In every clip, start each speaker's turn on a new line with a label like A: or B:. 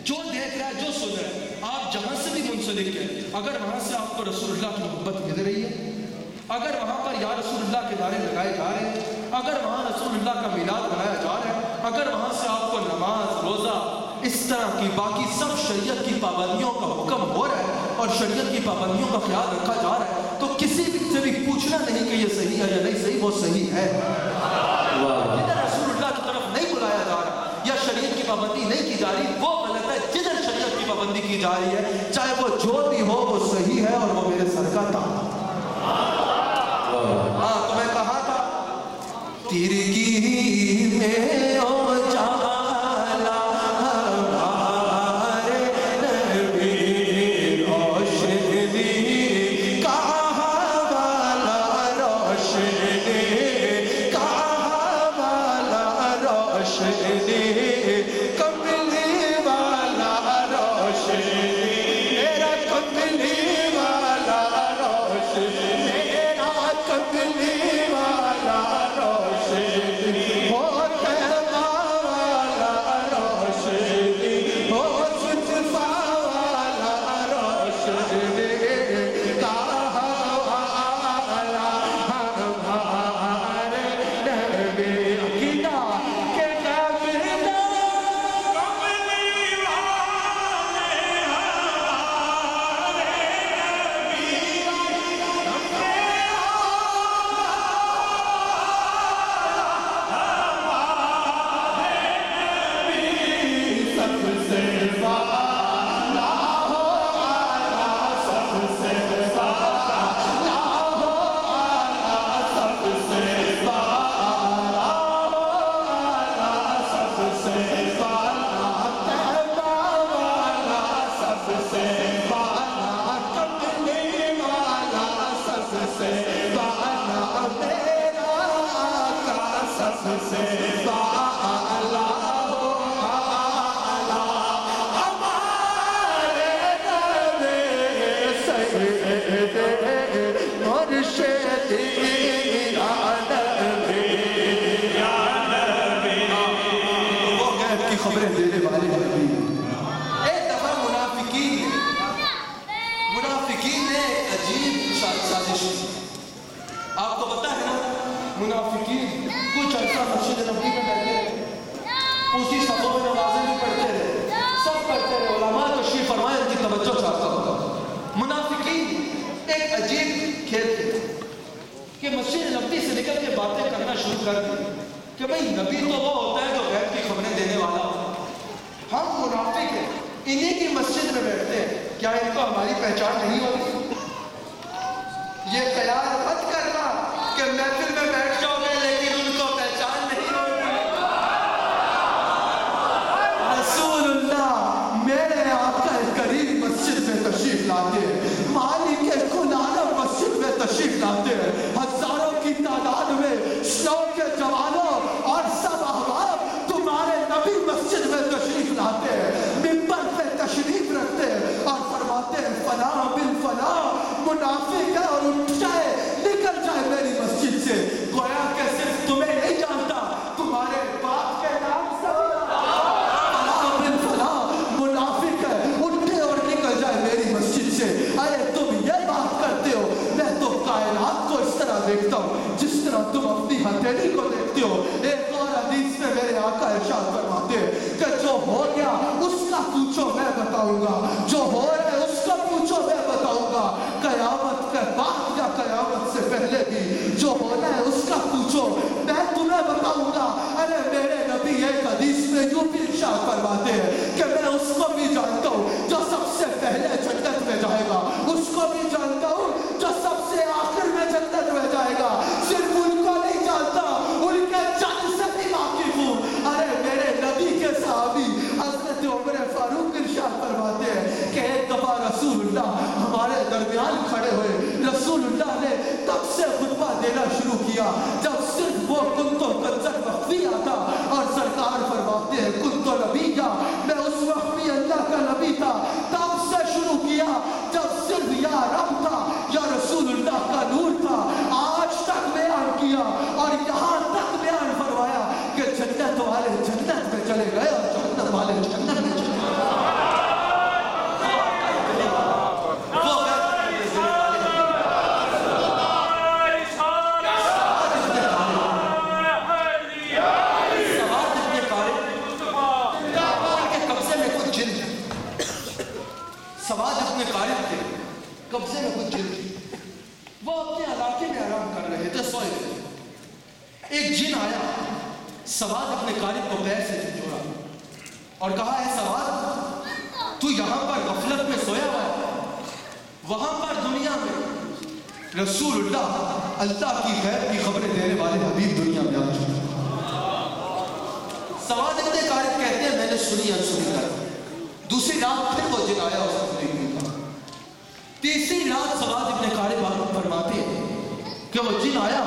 A: جو دیکھ رہا ہے, جو سن رہا ہے, آپ جہاں سے بھی منسلک ہیں, اگر وہاں سے آپ کو رسول اللہ کی محبت مل رہی ہے, اگر وہاں پر یا رسول اللہ کے نعرے لگائے جا رہے ہیں, اگر وہاں رسول اللہ کا میلاد منایا جا رہا ہے, اگر وہاں سے آپ کو نماز, روزہ, اس طرح کی باقی سب شریعت کی پابندیوں کا حکم ہو رہا ہے اور شریعت کی پابندیوں کا خیال رکھا جا رہا ہے, تو کسی سے بھی پوچھنا نہیں کہ یہ صحیح ہے یا نہیں صحیح, وہ صحیح ہے. جدھر رسول اللہ کی طرف نہیں بلایا جا رہا یا شریعت کی پابندی نہیں کی جا رہی, وہ غلط ہے. جدھر شریعت کی پابندی کی جا رہی ہے, چاہے وہ جو بھی ہو, وہ صحیح ہے اور وہ میرے سر کا تاج. ہاں, تو میں کہا تھا تیرگی میں او جالا ہمارے نبی روشنی کہاں والا روشنی کہاں والا روشنی کملی والا روشنی میرا کملی والا روشنی کملی والا روشنی ہو تیما والا روشنی ہو صدفہ والا روشنی کہاں والا ہمارے نبی عقیدہ کہ کملی خبریں دینے والے نبی. ایک دفعہ منافقین نے ایک عجیب سازش کی. آپ کو پتا ہے نا, منافقین کچھ عرصہ مسجد نبی میں بیٹھے رہے, اسی صفوں میں نمازیں بھی پڑھتے رہے, سب کرتے رہے. علماء تشریف فرمائے, ان کی توجہ چاہتا ہوں. منافقین ایک عجیب کھیل تھے کہ مسجد نبی سے نکل کے باتیں کرنا شروع کر دی کہ بھئی نبی تو وہ ہوتا ہے جو غیب کی خبریں دینے والا ہوتا ہے, ہم منافق ہیں, انہی کی مسجد میں بیٹھتے ہیں, کیا ان کو ہماری پہچان نہیں ہوتی؟ یہ خیال مت کرنا کہ محفل میں بیٹھ جاؤ گے لیکن ان کو پہچان نہیں ہوگی. رسول اللہ میرے آقا کریم مسجد میں تشریف لاتے ہیں, مالک کل عالم مسجد میں تشریف لاتے ہیں, ہزاروں کی تعداد میں شوق کے جوانوں اور سب احباب تمہارے نبی مسجد میں تشریف لاتے ہیں, ممبر پہ تشریف رکھتے ہیں اور فرماتے ہیں فلاں بن فلاں منافق ہے اور اٹھ جائے, نکل جائے میری مسجد سے. گویا کہ صرف تمہیں نہیں جانتا, تمہارے باپ کے نام سے فلاں بن فلاں منافق ہے, اٹھے اور نکل جائے میری مسجد سے. ارے تم یہ بات کرتے ہو, میں تو کائنات کو اس طرح دیکھتا ہوں جس طرح تم اپنی ہتھیلی کو دیکھتے ہو. ایک اور حدیث میں میرے آقا ارشاد فرماتے ہیں کہ جو ہو گیا اس کا پوچھو میں بتاؤں گا, جو ہو رہا ہے اس کا پوچھو میں بتاؤں گا, قیامت کے بعد یا قیامت سے پہلے بھی جو ہونا ہے اس کا پوچھو میں تمہیں بتاؤں گا. ارے میرے نبی ایک حدیث میں یوں بھی ارشاد فرماتے ہیں کہ میں اس کو بھی جانتا ہوں جو سب سے پہلے جنت میں جائے گا, اس کو بھی جانتا ہوں جو سب سے آخر میں جنت میں جائے گا, صرف ان کو نہیں جانتا, ان کے جد سے بھی واقف ہوں. ارے میرے نبی کے صحابی حضرت عمر فاروق ارشاد فرماتے ہیں کہ ایک دفعہ رسول اللہ ہمارے درمیان کھڑے ہوئے, رسول اللہ نے تب سے خطبہ دینا شروع کیا جب صرف وہ کنتو کنزر مخفی آتا, اور سرکار فرماتے ہیں کنتو نبیہ سواد اپنے قارب تھے، قبضے میں کچھ جن تھی، وہ اپنے علاقے میں آرام کر رہے تھے، سوئے تھے۔ ایک جن آیا، سواد اپنے قارب کو پیر سے جھنجھوڑا اور کہا، اے سواد، تو یہاں پر غفلت میں سویا ہوا ہے، وہاں پر دنیا میں رسول اللہ کی غیب کی خبریں دینے والے حبیب دنیا میں آ چکے۔ سواد ابن قارب کہتے ہیں، میں نے سنی انسنی کر، دوسری رات پھر وہ جن آیا اس نے نہیں کہا، تیسری رات سواد ابن قارب فرماتے ہیں کہ وہ جن آیا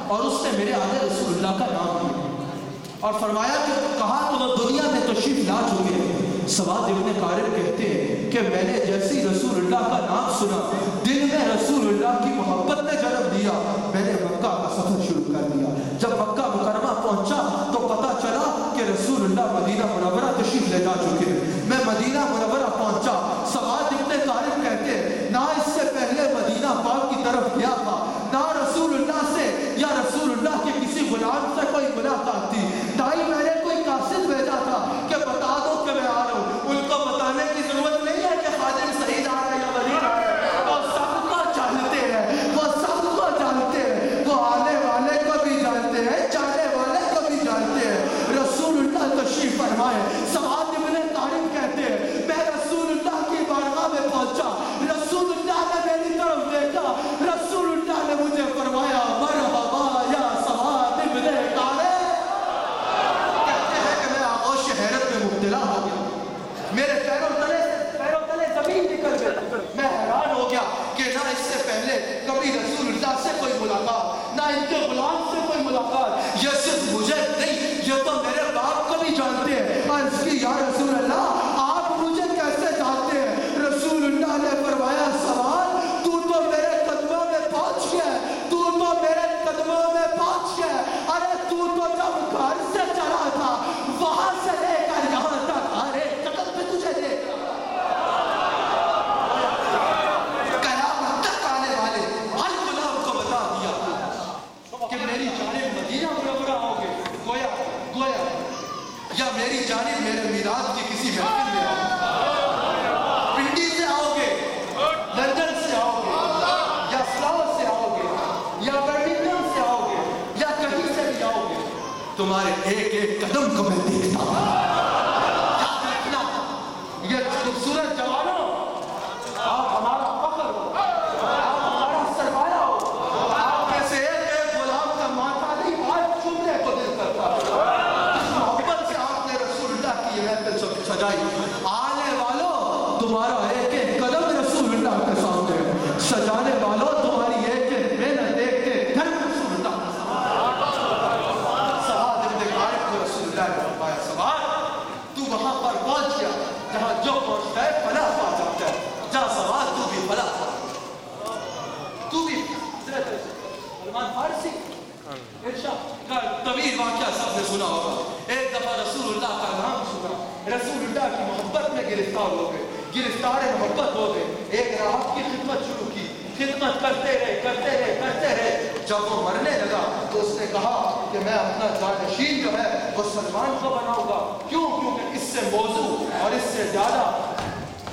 A: اور اس نے میرے آگے رسول اللہ کا نام لیا اور فرمایا کہ کہا تو وہ دنیا میں تشریف لا چکے ہیں۔ سواد ابن قارب کہتے ہیں کہ میں نے جیسی رسول اللہ کا نام سنا، دل میں رسول اللہ کی محبت نے جنم دیا، میں نے مکہ کا سفر شروع کر دیا۔ جب مکہ مکرمہ پہنچا تو پتا چلا کہ رسول اللہ مدینہ منورہ تشریف لے جا چکے ہیں۔ میں مدینہ منورہ پہنچا، سواد ابن قارب کہتے ہیں نہ اس سے پہلے مدینہ پاک کی طرف گیا تھا، نہ رسول اللہ سے یا رسول اللہ کے کسی غلام سے کوئی ملاقات تھی، نہ ہی میں نے کوئی قاصد بھیجا تھا کہ بتا دو کہ میں آ رہا ہوں۔ ان کو بتانے کی ضرورت نہیں ہے کہ خادم سعید آ رہا ہے یا ولید آ رہا ہے، وہ سب کو جانتے ہیں، وہ سب کو جانتے ہیں، وہ آنے والے کو بھی جانتے ہیں، جانے والے کو بھی جانتے ہیں۔ رسول اللہ تشریف فرمائے، سواد ابن قارب کہتے ہیں میں رسول اللہ کی بارگاہ میں پہنچا، رسول اللہ نے میری طرف دیکھا، رسول اللہ نے مجھے فرمایا مرحبا یا سواد ابن قارب۔ کہتے ہیں کہ میں آغوش حیرت میں مبتلا ہو گیا، میرے پیروں تلے زمین نکل گئی، میں حیران ہو گیا کہ نہ اس سے پہلے کبھی رسول اللہ سے کوئی ملاقات، نہ ان کے غلام سے کوئی ملاقات، یہ صرف مجھے نہیں یہ تو میرے باپ کو بھی جانتے ہیں۔ عرض کی یا رسول اللہ آپ مجھے کیسے جانتے ہیں؟ رسول اللہ نے فرمایا سوال تو میرے قدموں میں پہنچ گیا، تو میرے قدموں میں پہنچ گیا، ارے تو جب گھر سے چلا تھا وہاں سے لے کر یہاں تک ارے قدم پہ تجھے دیکھ قیامت تک آنے والے ہر غلام کو بتا دیا کہ میری جانب مدینہ منورہ آؤ گے، گویا یا میری جانب میرے میلاد کی کسی محفل میں آؤ گے، پنڈی سے آؤ گے، لندن سے آؤ گے، یا فلاور سے آؤ گے، یا برمنگھم سے آؤ گے، یا کہیں سے بھی آؤ گے، تمہارے ایک ایک قدم کو میں دیکھتا ہوں۔ یاد رکھنا یہ خوبصورت جوانوں، آپ ہمارا فخر ہو، آپ ہمارا سرمایہ ہو، آپ میں سے ایک ایک غلام کا ماتھا نہیں آج چومنے کو دل کرتا ہے۔ اس محبت سے آپ نے رسول اللہ کی یہ محفل سجائی، آنے والوں تمہارا ایک ایک قدم رسول اللہ کے سامنے ہے، سجانے والوں تمہاری ایک ایک محنت دیکھ کے گھر رسول اللہ کے سامنے۔ سواد ابن قارب کو رسول اللہ نے فرمایا سواد تو وہاں پر پہنچ گیا جہاں جو پہنچتا ہے فلاح پا جاتا ہے، جا سواد تو بھی فلاح پا، تو بھی حضرت سلمان فارسی ارشاد کا طویل واقعہ سب نے سنا ہوگا۔ ایک دفعہ رسول اللہ کا نام سنا، رسول اللہ کی محبت میں گرفتار ہو گئے، گرفتار محبت ہو گئے، ایک راہب کی خدمت شروع کی، خدمت کرتے رہے، جب وہ مرنے لگا تو اس نے کہا کہ میں اپنا جانشین جو ہے وہ سلمان کو بناؤں گا، کیونکہ اس سے موضوع اور اس سے زیادہ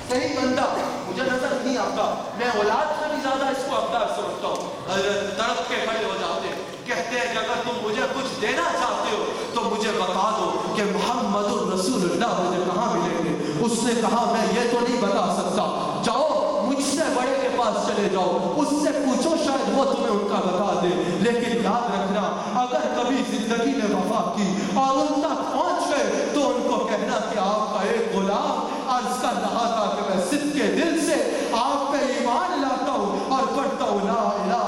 A: صحیح بندہ مجھے نظر نہیں آتا، میں اولاد سے بھی زیادہ اس کو حقدار سمجھتا ہوں۔ حضرت تڑپ کے کھڑے ہو جاتے ہیں، کہتے ہیں کہ اگر تم مجھے کچھ دینا چاہتے ہو تو مجھے بتا دو کہ محمد الرسول اللہ مجھے کہاں ملیں گے۔ اس نے کہا میں یہ تو نہیں بتا سکتا، جاؤ مجھ سے بڑے کے پاس چلے جاؤ، اس سے پوچھو شاید وہ تمہیں ان کا بتا دے، لیکن یاد رکھنا اگر کبھی زندگی نے وفا کی اور ان تک پہنچ گئے تو ان کو کہنا کہ آپ کا ایک غلام عرض کر رہا تھا کہ میں صدق کے دل سے آپ پہ ایمان لاتا ہوں اور پڑھتا ہوں لا الہ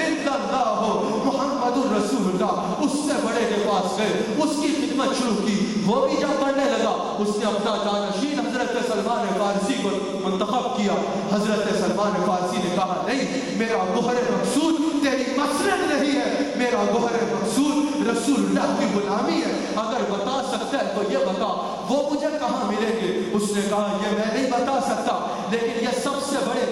A: الا اللہ محمد الرسول اللہ۔ اس سے بڑے کے پاس گئے، اس کی خدمت شروع کی، وہ بھی جب پڑھنے لگا اس نے اپنا جانشین حضرت سلمان فارسی کو منتخب کیا۔ حضرت سلمان فارسی نے کہا نہیں، میرا گوہر مقصود تیری مسرت نہیں ہے، میرا گوہر مقصود رسول اللہ کی غلامی ہے، اگر بتا سکتا ہے تو یہ بتا وہ مجھے کہاں ملیں گے۔ اس نے کہا یہ میں نہیں بتا سکتا، لیکن یہ سب سے بڑے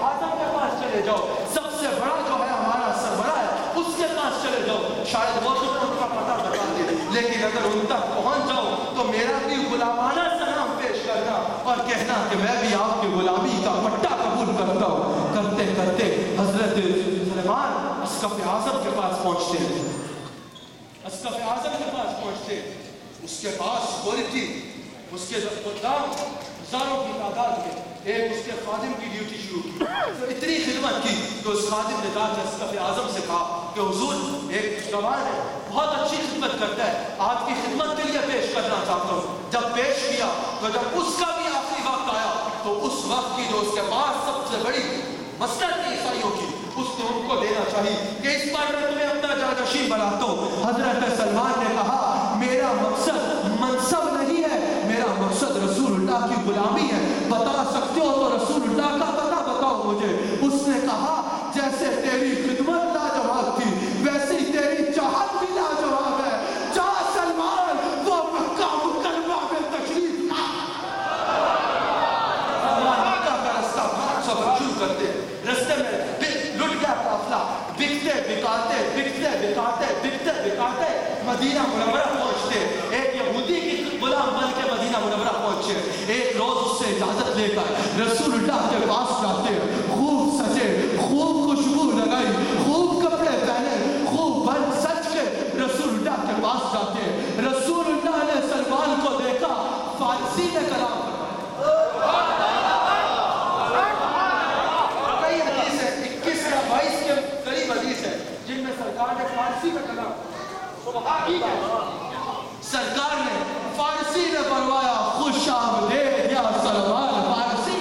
A: آدم کے پاس چلے جاؤ، سب سے بڑا جو ہے ہمارا سربراہ ہے اس کے پاس چلے جاؤ، شاید وہ تمہیں ان کا پتہ بتا دے، لیکن اگر ان تک پہنچ جاؤ تو میرا بھی غلامانہ سلام پیش کرنا اور کہنا کہ میں بھی آپ کی غلامی کا پٹا قبول کرتا ہوں. کرتے کرتے حضرت سلیمان اسقف اعظم کے پاس پہنچتے ہیں. اسقف اعظم کے پاس پہنچتے ہیں. اس کے پاس گھوڑی تھی, اس کے غلام ہزاروں کی تعداد میں. ایک اس کے خادم کی ڈیوٹی شروع کی, تو اتنی خدمت کی کہ اس خادم نے جا کے اسقف اعظم سے کہا کہ حضور ایک جوان ہے, بہت اچھی خدمت کرتا ہے, آپ کی خدمت کے لیے پیش کرنا چاہتا ہوں. جب پیش کیا تو جب اس کا بھی آخری وقت آیا تو اس وقت کی جو اس کے پاس سب سے بڑی مسند تھی عیسائیوں کی, اس کو ان کو دینا چاہیے کہ اس پر میں تمہیں اپنا جانشین بناتا ہوں. حضرت سلمان نے کہا میرا مقصد منصب نہیں ہے, میرا مقصد رسول اللہ کی غلامی ہے. بتا سکتے ہو تو رسول اللہ کا پتہ بتاؤ مجھے. اس نے کہا جیسے تیری خدمت لاجواب تھی ویسے ہی تیری چاہت بھی لاجواب ہے. جا سلمان, وہ مکہ مکرمہ میں تشریف لا. مکہ کا رستہ بہت سفر شروع کرتے, رستے میں لٹ گیا قافلہ, بکتے بکاتے بکتے بکاتے بکتے بکاتے مدینہ منورہ پہنچتے. ایک یہودی کی غلام بن کے مدینہ منورہ پہنچے. ایک روز اس سے اجازت لے کر رسول اللہ کے پاس جاتے, خوب سجے, خوب خوشبو لگائی, خوب کپڑے پہنے, خوب بن سج کے رسول اللہ کے پاس جاتے. رسول اللہ نے سلمان کو دیکھا, فارسی میں کلام کئی حدیث ہے, 21 یا 22 کے قریب حدیث ہے جن میں سرکار نے فارسی میں کلام. سرکار نے فارسی میں فرمایا خوش آمدید یا سلمان فارسی.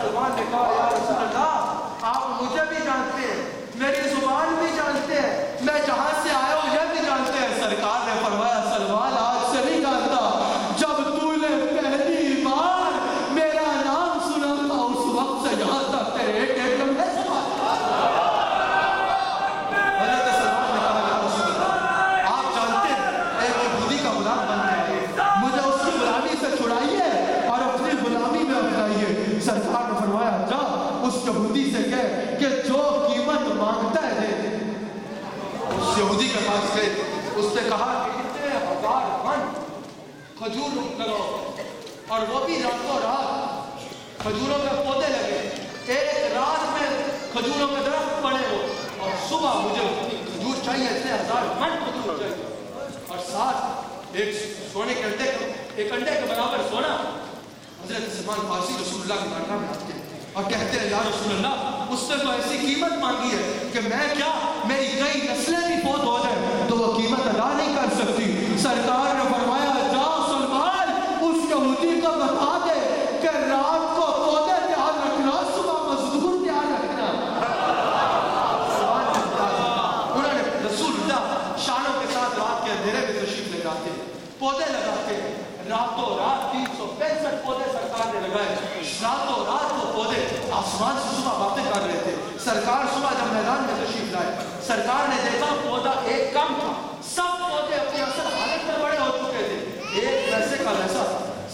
A: سلمان نے کہا یا رسول اللہ آپ مجھے بھی جانتے ہیں, میری زبان بھی جانتے ہیں, میں جہاں سے آیا ہوں یہ بھی جانتے ہیں. سرکار نے فرمایا سلمان آج سے نہیں جانتا, جب تو نے پہلی بار میرا نام سنا تھا اس وقت سے یہاں تک تیرے ایک ایک لمحے سے سرکار نے فرمایا جا اس یہودی سے کہہ کہ جو قیمت مانگتا ہے دے. اس یہودی کے پاس گئے, اس نے کہا کہ اتنے 1000 من کھجور کرو, اور وہ بھی راتوں رات کھجوروں کے پودے لگے. ایک رات میں کھجوروں کے درخت پڑے ہو, اور صبح مجھے کھجور چاہیے, اتنے 1000 من کھجور چاہیے, اور ساتھ ایک سونے کے انڈے, ایک انڈے کے برابر سونا. حضرت سلمان فارسی رسول اللہ کی بارگاہ میں آتے ہیں اور کہتے ہیں یا رسول اللہ اس نے تو ایسی قیمت مانگی ہے کہ میں کیا میری کئی نسلیں بھی فوت ہو جائیں تو وہ قیمت ادا نہیں کر سکتی. سرکار نے فرمایا جا سلمان اس یہودی کو بتا دے کہ رات کو پودے تیار رکھنا, صبح مزدور تیار رکھنا. انہوں نے رسول اللہ شانوں کے ساتھ رات کے اندھیرے میں تشریف لے جاتے, پودے لگاتے. راتوں رات 365 پودے سرکار نے لگائے. راتوں رات وہ پودے آسمان سے صبح باتیں کر رہے تھے. سرکار صبح جب میدان میں تشریف لائے, سرکار نے دیکھا پودا ایک کم تھا, سب پودے اپنی اصل حالت میں بڑے ہو چکے تھے, ایک ویسے کا ویسا.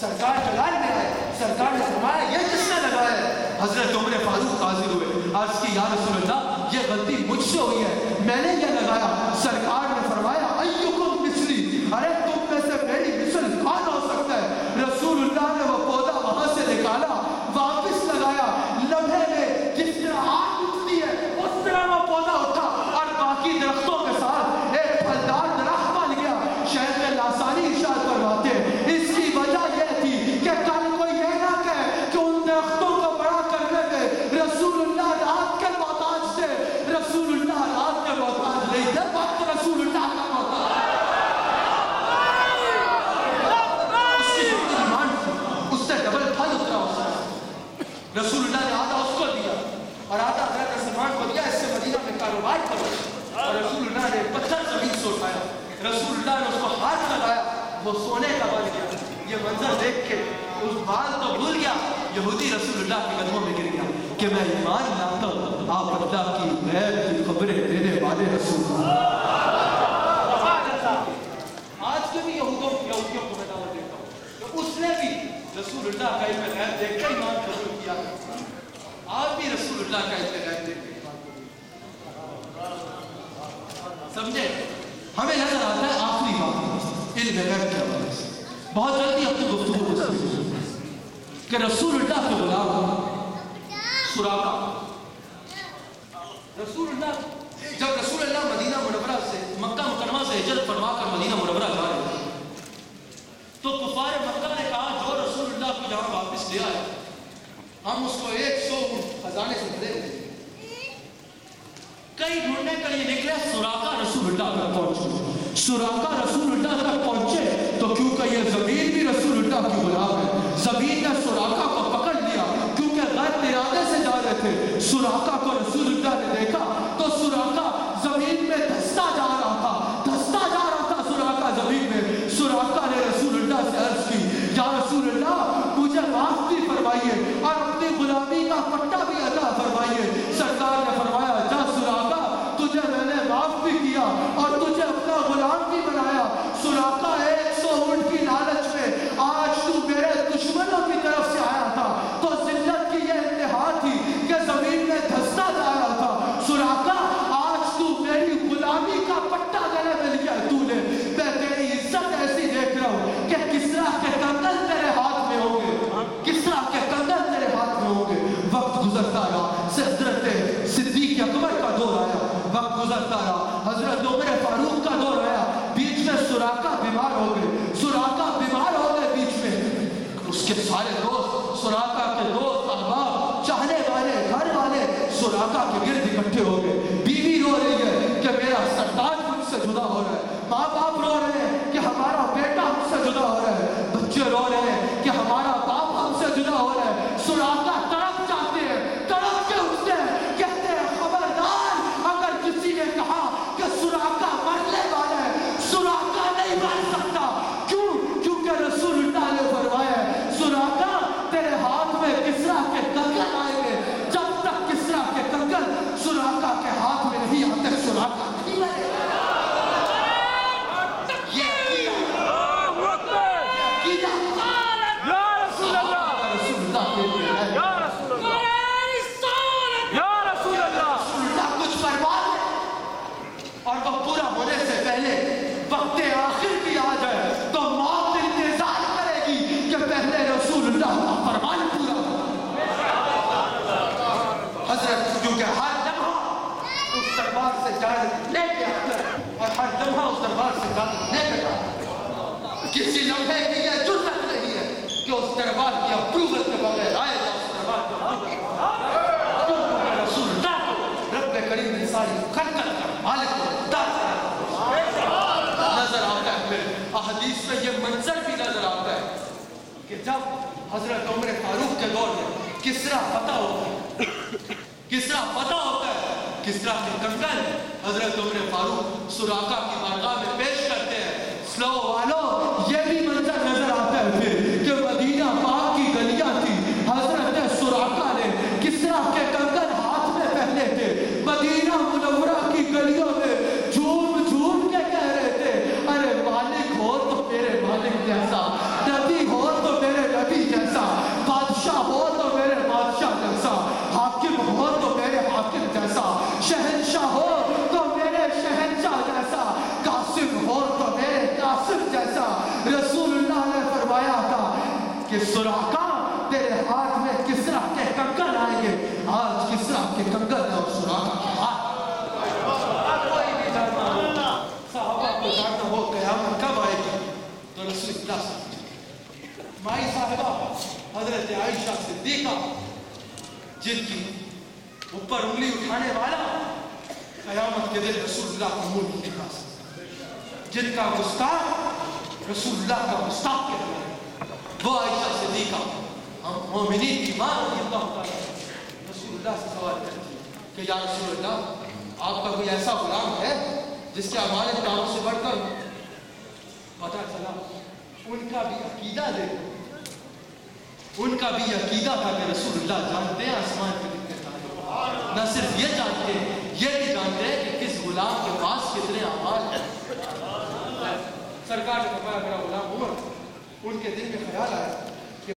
A: سرکار جلال میں آئے, سرکار نے فرمایا یہ کس نے لگایا ہے؟ حضرت عمر فاروق حاضر ہوئے, عرض کی یا رسول اللہ یہ غلطی مجھ سے ہوئی ہے, میں نے یہ لگایا. سرکار نے فرمایا ایکم مثلی, ارے تم میں سے میری مثل کون ہو سکتا ہے؟ رسول اللہ نے وہ پودا وہاں سے نکالا, واپس لگایا. لمحے میں جس طرح آگ اٹھتی ہے اس طرح وہ پودا اٹھا اور باقی درختوں کے ساتھ ایک پھلدار درخت بن گیا. شیخ لاسانی ارشاد فرماتے اس کی وجہ یہ تھی کہ کل کوئی یہ نہ کہے کہ ان درختوں کو بڑا کرنے میں رسول اللہ رات کے محتاج تھے. رسول اللہ رات کے محتاج نہیں تھے, وقت رسول اللہ کا محتاج. رسول اللہ نے آدھا اس کو دیا اور آدھا حضرت سلمان کو دیا, اس سے مدینہ میں کاروبار کرو. اور رسول اللہ نے پتھر زمین سے اٹھایا, رسول اللہ نے اس کو ہاتھ لگایا, وہ سونے کا بن گیا. یہ منظر دیکھ کے اس بال تو بھول گیا, یہودی رسول اللہ کے قدموں میں گر گیا کہ میں ایمان لاتا ہوں آپ اللہ کی غیب کی خبریں دینے والے رسول اللہ. آج کے بھی یہودیوں کو میں دعوت دیتا ہوں کہ اس نے بھی رسول اللہ کا علم غیب دیکھ کر ایمان قبول کیا. آپ بھی رسول اللہ کا علم غیب دیکھ کر ایمان قبول. سمجھے, ہمیں نظر آتا ہے آخری بات علم غیب کے حوالے سے. بہت جلدی اپنی گفتگو کو کہ رسول اللہ کے غلام سراقہ، جب رسول اللہ مدینہ منورہ سے مکہ مکرمہ سے ہجرت فرما کر مدینہ منورہ جا رہے تھے تو کفار مکہ نے کہا جو رسول اللہ کو جہاں واپس لے آئے ہم اس کو 100 خزانے سے دے دیں۔ کئی ڈھونڈنے کے لیے نکلے، سراقہ رسول اللہ تک پہنچے، سراقہ رسول اللہ تک پہنچے تو کیونکہ یہ زمین بھی رسول اللہ کی غلام ہے، زمین نے سراقہ کو پکڑ لیا کیونکہ غیر ارادے سے جا رہے تھے۔ سراقہ کو رسول اللہ نے دیکھا تو سراقہ زمین میں دھستا جا رہا تھا، دھستا جا رہا تھا سراقہ زمین میں۔ سراقہ نے رسول اللہ سے عرض کی یا رسول اللہ مجھے معاف بھی فرمائیے اور اپنی غلامی کا پٹا بھی عطا فرمائیے۔ سرکار نے فرمایا جا سراقہ تجھے میں نے معاف بھی کیا اور تجھے اپنا غلام بھی بنایا۔ سراقہ 100 اونٹ کی لالچ میں آج تو میرے دشمنوں کی طرف سے آیا تھا تو ذلت کی یہ انتہا تھی کہ زمین میں دھستا جا رہا تھا۔ سراقہ آج تو میری غلامی کا پٹا گلے میں لیا تو نے، میں تیری عزت ایسی دیکھ رہا ہوں کہ کسرا کے کنگن تیرے ہاتھ میں ہوں گے، کسرا کے کنگن تیرے ہاتھ میں ہوں گے۔ وقت گزرتا رہا، حضرت صدیق اکبر کا دور آیا، وقت گزرتا رہا، حضرت عمر فاروق کا دور آیا، بیچ میں سراقہ بیمار ہو گئے، سراقہ بیمار ہو گئے بیچ میں۔ اس کے سارے دوست، سراقہ کے دوست، احباب، چاہنے والے، گھر والے سراقہ کے گرد اکٹھے ہو گئے۔ بیوی رو رہی ہے کہ میرا سردار مجھ سے جدا ہو رہا ہے، ماں باپ رو رہے ہیں کہ ہمارا بیٹا ہم سے جدا ہو رہا ہے، بچے رو رہے ہیں کہ ہمارا باپ ہم سے جدا ہو رہا ہے۔ سراقہ تڑپ جاتے ہیں، تڑپ کے اٹھتے ہیں، کہتے ہیں خبردار اگر کسی نے کہا کہ سراقہ مرنے والا ہے، سراقہ نہیں مر سکتا۔ کیوں؟ کیونکہ رسول اللہ نے فرمایا ہے سراقہ تیرے ہاتھ میں کسرا کے کنگن آئیں گے، جب تک کسرا کے کنگن سراقہ کے ہاتھ میں نہیں آتے سراقہ نہیں مرے گا۔ اور وہ پورا ہونے سے پہلے وقت آخر بھی آ جائے تو موت انتظار کرے گی کہ پہلے رسول اللہ کا فرمان پورا ہو۔ حضرت کیونکہ ہر لمحہ اس دربار سے جان لے کے آتا ہے اور ہر لمحہ اس دربار سے جان لے کے آتا ہے، کسی لمحے کی یہ جرأت نہیں ہے کہ اس دربار کی اپروول کے بغیر آئے گا، اس دربار کی رسول اللہ کو رب کریم نے ساری خلقت کا مالک نظر آتا ہے۔ پھر احادیث میں یہ منظر بھی نظر آتا ہے کہ جب حضرت عمر فاروق کے دور میں کسرا فتح ہوتا ہے، کسرا فتح ہوتا ہے، کسرا کے کنگن حضرت عمر فاروق سراقہ کی بارگاہ میں پیش کرتے ہیں۔ سلو والو یہ بھی منظر نظر آتا ہے پھر کہ مدینہ پاک کی گلیاں تھی، حضرت سراقہ نے کسرا کے کنگن ہاتھ میں پہنے تھے، مدینہ منورہ کی گلیوں میں جھوم جھوم کے کہہ رہے تھے ارے مالک ہو تو میرے مالک جیسا، نبی ہو تو میرے نبی جیسا، بادشاہ ہو تو میرے بادشاہ جیسا، حاکم ہو تو میرے حاکم جیسا، شہنشاہ ہو تو میرے شہنشاہ جیسا، قاسم ہو تو میرے قاسم جیسا۔ رسول اللہ نے فرمایا تھا کہ سراقہ تیرے ہاتھ میں کسرا کے کنگن آئیں گے، آج کسرا کے کنگن اور سراقہ کے ہاتھ۔ کوئی بھی جانتا ہو، صحابہ کو جانتا ہو قیامت کب آئے گی تو رسول اللہ سے مائی صاحبہ حضرت عائشہ صدیقہ جن کی اوپر انگلی اٹھانے والا قیامت کے دن رسول اللہ کا منہ نہیں دکھا سکتا، جن کا گستاخ رسول اللہ کا گستاخ کہتے ہیں، وہ عائشہ صدیقہ مومنین کی ماں رضی اللہ تعالیٰ رسول اللہ سے سوال کرتی ہے کہ یا رسول اللہ آپ کا کوئی ایسا غلام ہے جس کے ہمارے کاموں سے بڑھ کر پتہ چلا ان کا بھی عقیدہ دیکھو، ان کا بھی عقیدہ تھا کہ رسول اللہ جانتے ہیں آسمان کے کتنے تارے، نہ صرف یہ جانتے یہ بھی جانتے ہیں کہ کس غلام کے پاس کتنے اعمال ہیں۔ سرکار نے فرمایا میرا غلام عمر، ان کے دل میں خیال آیا